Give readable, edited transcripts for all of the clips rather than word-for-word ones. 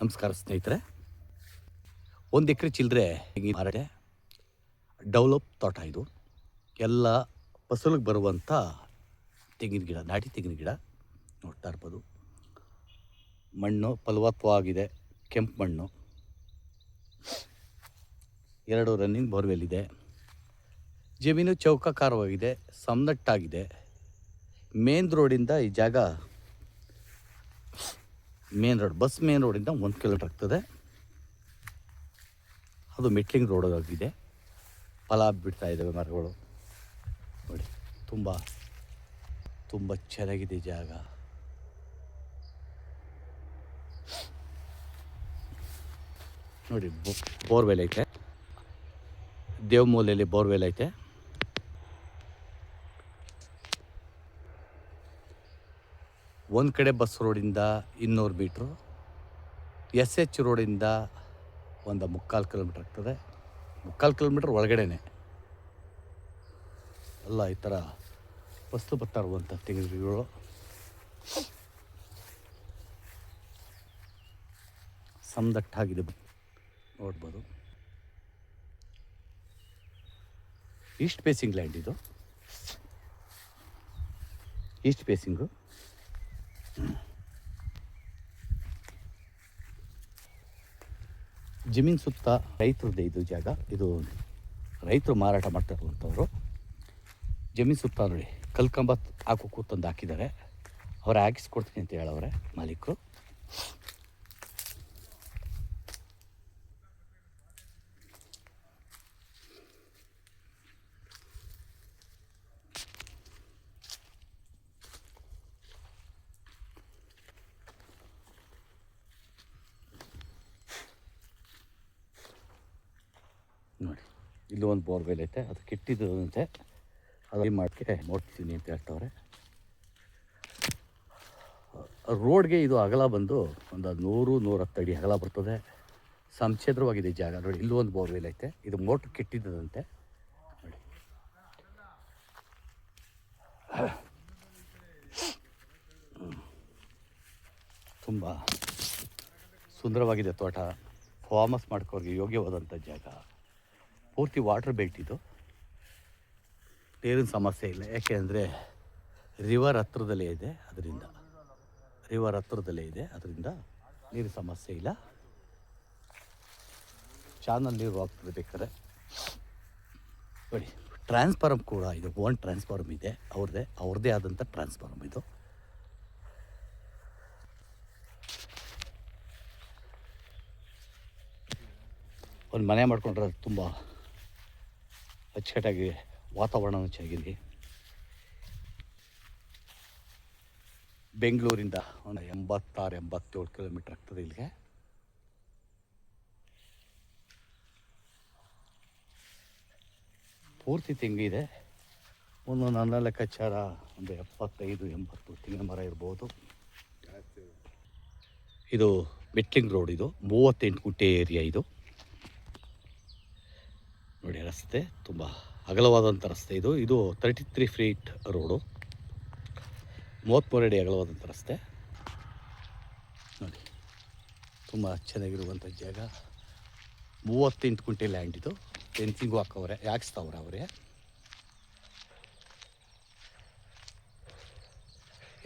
ನಮಸ್ಕಾರ ಸ್ನೇಹಿತರೆ. 1 ಎಕರೆ ಚಿಲ್ಲರೆ ಮಾರಾಟ ಡೆವಲಪ್ ತೋಟ ಇದು. ಎಲ್ಲ ಫಸಲಿಗೆ ಬರುವಂಥ ತೆಂಗಿನ ಗಿಡ, ನಾಟಿ ತೆಂಗಿನ ಗಿಡ ನೋಡ್ತಾ ಇರ್ಬೋದು. ಮಣ್ಣು ಫಲವತ್ತವಾಗಿದೆ, ಕೆಂಪು ಮಣ್ಣು. 2 ರನ್ನಿಂಗ್ ಬೋರ್ವೆಲ್ ಇದೆ. ಜಮೀನು ಚೌಕಾಕಾರವಾಗಿದೆ, ಸಮತಟ್ಟಾಗಿದೆ. ಮೇನ್ ರೋಡಿಂದ ಈ ಜಾಗ ಬಸ್ ಮೇನ್ ರೋಡಿಂದ 1 ಕಿಲೋಮೀಟರ್ ಆಗ್ತದೆ. ಅದು ಮೆಟ್ಲಿಂಗ್ ರೋಡ್ ಆಗಿದೆ. ಫಲ ಬಿಡ್ತಾ ಇದ್ದಾವೆ ಮರಗಳು ನೋಡಿ. ತುಂಬ ಚೆನ್ನಾಗಿದೆ ಜಾಗ. ನೋಡಿ, ಬೋರ್ವೆಲ್ ಐತೆ, ದೇವಮೂಲೆಯಲ್ಲಿ ಬೋರ್ವೆಲ್ ಐತೆ. ಒಂದು ಕಡೆ ಬಸ್ ರೋಡಿಂದ 200 ಮೀಟ್ರು, SH ರೋಡಿಂದ ಒಂದು 3/4 ಕಿಲೋಮೀಟ್ರ್ ಆಗ್ತದೆ. 3/4 ಕಿಲೋಮೀಟ್ರ್ ಒಳಗಡೆನೆ ಎಲ್ಲ ಈ ಥರ ಫಸಲು ಬರ್ತಾ ಇರುವಂಥ ತೆಂಗಿನ ಗಿಡಗಳು. ಸಮದಟ್ಟಾಗಿದೆ ನೋಡ್ಬೋದು. ಈಸ್ಟ್ ಫೇಸಿಂಗ್ ಲ್ಯಾಂಡ್ ಇದು. East facing. ಜಮೀನು ಸುತ್ತ ರೈತರದ್ದೇ ಇದು ಜಾಗ. ಇದು ರೈತರು ಮಾರಾಟ ಮಾಡ್ತಾ ಇರುವಂಥವ್ರು. ಜಮೀನು ಸುತ್ತ ನೋಡಿ ಕಲ್ಕಂಬ ಹಾಕೋಕ್ಕೂ ತಂದು ಹಾಕಿದ್ದಾರೆ. ಅವರೇ ಹಾಕಿಸ್ಕೊಡ್ತೀನಿ ಅಂತ ಹೇಳವ್ರೆ ಮಾಲೀಕರು. ನೋಡಿ, ಇಲ್ಲಿ ಒಂದು ಬೋರ್ವೆಲ್ ಐತೆ, ಅದು ಕೆಟ್ಟಿದ್ದಂತೆ, ಅದು ಮಾಡೋಕ್ಕೆ ನೋಡ್ತೀನಿ ಅಂತ ಹೇಳ್ತವ್ರೆ. ರೋಡ್ಗೆ ಇದು ಅಗಲ ಬಂದು ಒಂದು 100-110 ಅಡಿ ಅಗಲ ಬರ್ತದೆ. ಸಂಚೇದ್ರವಾಗಿದೆ ಜಾಗ ನೋಡಿ. ಇಲ್ಲೂ ಒಂದು ಬೋರ್ವೆಲ್ ಐತೆ, ಇದು ಮೋಟ್ರ್ ಕೆಟ್ಟಿದ್ದಂತೆ ನೋಡಿ. ತುಂಬ ಸುಂದರವಾಗಿದೆ ತೋಟ. ಫಾರ್ಮಸ್ ಮಾಡ್ಕೋರಿಗೆ ಯೋಗ್ಯವಾದಂಥ ಜಾಗ. ಪೂರ್ತಿ ವಾಟರ್ ಬೆಲ್ಟ್ ಇದು. ನೀರಿನ ಸಮಸ್ಯೆ ಇಲ್ಲ, ಯಾಕೆಂದರೆ ರಿವರ್ ಹತ್ರದಲ್ಲೇ ಇದೆ. ಅದರಿಂದ ನೀರಿನ ಸಮಸ್ಯೆ ಇಲ್ಲ. ಚಾನಲ್ ನೀರು ಹೋಗ್ತದೆ ಬೇಕಾದ್ರೆ ನೋಡಿ. ಟ್ರಾನ್ಸ್ಫಾರಮ್ ಕೂಡ ಇದು, ಓನ್ ಟ್ರಾನ್ಸ್ಫಾರಮ್ ಇದೆ ಅವ್ರದ್ದೇ ಆದಂಥ ಟ್ರಾನ್ಸ್ಫಾರಮ್ ಇದು. ಒಂದು ಮನೆ ಮಾಡ್ಕೊಂಡ್ರೆ ತುಂಬ ಅಚ್ಚುಕಟ್ಟಾಗಿ ವಾತಾವರಣ ಚೆನ್ನಾಗಿದೆ. ಬೆಂಗಳೂರಿಂದ ಒಂದು 86-87 ಕಿಲೋಮೀಟ್ರ್ ಆಗ್ತದೆ ಇಲ್ಲಿಗೆ. ಪೂರ್ತಿ ತೆಂಗಿದೆ. ಒಂದು ನನ್ನ ಲೆಕ್ಕಾಚಾರ ಒಂದು 75-80 ತೆಂಗಿನ ಮರ ಇರ್ಬೋದು. ಇದು ಮೆಟ್ಲಿಂಗ್ ರೋಡ್. ಇದು 38 ಗುಂಟೆ ಏರಿಯಾ ಇದು ನೋಡಿ. ರಸ್ತೆ ತುಂಬ ಅಗಲವಾದಂಥ ರಸ್ತೆ ಇದು. 33 ಫೀಟ್ ರೋಡು, 33 ಅಡಿ ಅಗಲವಾದಂಥ ರಸ್ತೆ ನೋಡಿ. ತುಂಬ ಚೆನ್ನಾಗಿರುವಂಥ ಜಾಗ. 38 ಗುಂಟೆ ಲ್ಯಾಂಡ್ ಇದು. ಫೆನ್ಸಿಂಗು ಹಾಕಿಸ್ತಾವ್ರೆ ಅವರೇ.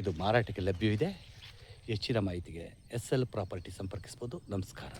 ಇದು ಮಾರಾಟಕ್ಕೆ ಲಭ್ಯವಿದೆ. ಹೆಚ್ಚಿನ ಮಾಹಿತಿಗೆ SL ಪ್ರಾಪರ್ಟಿ ಸಂಪರ್ಕಿಸ್ಬೋದು. ನಮಸ್ಕಾರ.